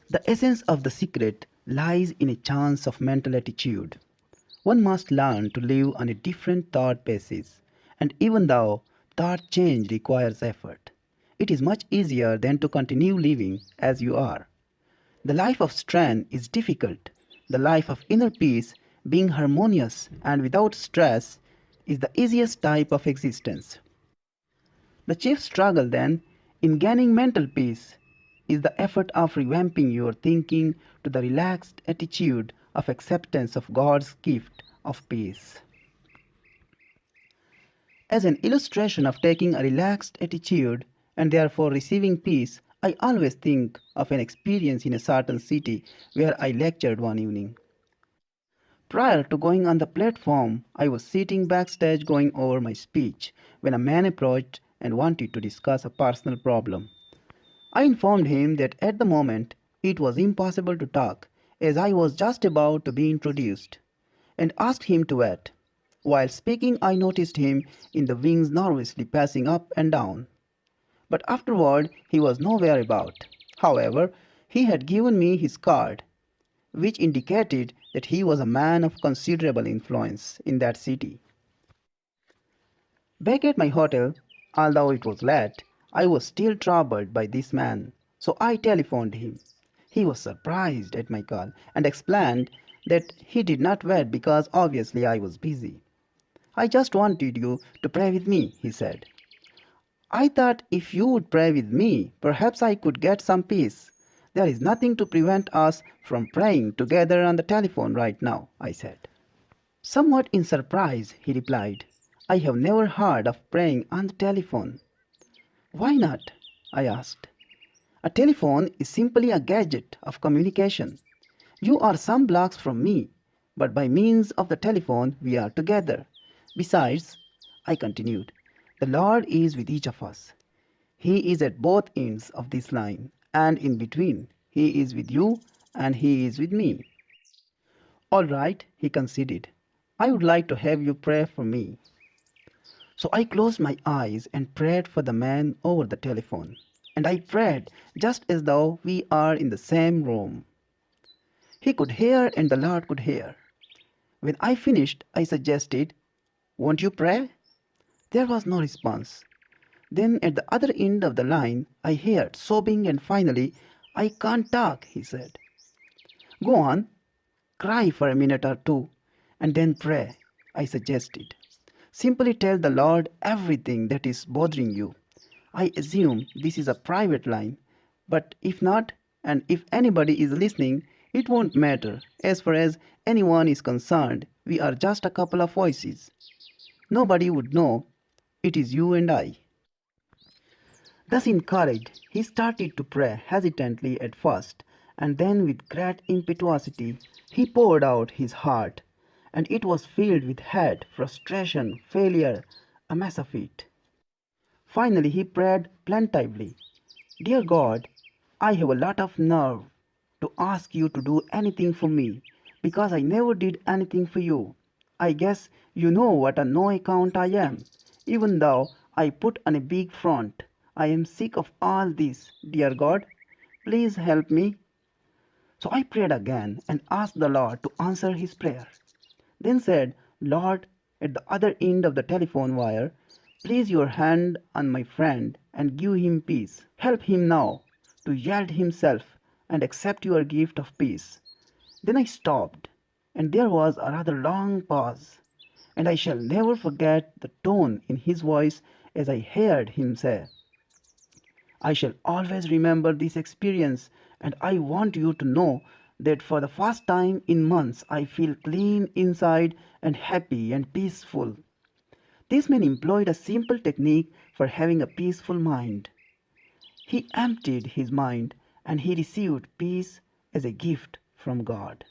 The essence of the secret lies in a change of mental attitude. One must learn to live on a different thought basis, and even though thought change requires effort, it is much easier than to continue living as you are. The life of strain is difficult. The life of inner peace, being harmonious and without stress, is the easiest type of existence. The chief struggle, then, in gaining mental peace is the effort of revamping your thinking to the relaxed attitude of acceptance of God's gift of peace. As an illustration of taking a relaxed attitude and therefore receiving peace, I always think of an experience in a certain city where I lectured one evening. Prior to going on the platform, I was sitting backstage going over my speech when a man approached and wanted to discuss a personal problem. I informed him that at the moment it was impossible to talk as I was just about to be introduced, and asked him to wait. While speaking, I noticed him in the wings nervously pacing up and down. But afterward he was nowhere about. However, he had given me his card, which indicated that he was a man of considerable influence in that city. Back at my hotel, although it was late, I was still troubled by this man, so I telephoned him. He was surprised at my call and explained that he did not wait because obviously I was busy. I just wanted you to pray with me, he said. I thought if you would pray with me, perhaps I could get some peace. There is nothing to prevent us from praying together on the telephone right now, I said. Somewhat in surprise, he replied, I have never heard of praying on the telephone. Why not? I asked. A telephone is simply a gadget of communication. You are some blocks from me, but by means of the telephone we are together. Besides, I continued, the Lord is with each of us. He is at both ends of this line, and in between. He is with you, and He is with me. All right, he conceded. I would like to have you pray for me. So I closed my eyes and prayed for the man over the telephone. And I prayed just as though we are in the same room. He could hear and the Lord could hear. When I finished, I suggested, won't you pray? There was no response. Then at the other end of the line, I heard sobbing and finally, I can't talk, he said. Go on, cry for a minute or two, and then pray, I suggested. Simply tell the Lord everything that is bothering you. I assume this is a private line, but if not, and if anybody is listening, it won't matter. As far as anyone is concerned, we are just a couple of voices. Nobody would know it is you and I. Thus encouraged, he started to pray hesitantly at first, and then with great impetuosity he poured out his heart, and it was filled with hate, frustration, failure, a mess of it. Finally he prayed plaintively, Dear God, I have a lot of nerve to ask you to do anything for me, because I never did anything for you. I guess you know what a no account I am, even though I put on a big front. I am sick of all this, dear God. Please help me. So I prayed again and asked the Lord to answer his prayer. Then said, Lord, at the other end of the telephone wire, place your hand on my friend and give him peace. Help him now to yield himself and accept your gift of peace. Then I stopped, and there was a rather long pause, and I shall never forget the tone in his voice as I heard him say, I shall always remember this experience, and I want you to know that for the first time in months I feel clean inside and happy and peaceful. This man employed a simple technique for having a peaceful mind. He emptied his mind and he received peace as a gift from God.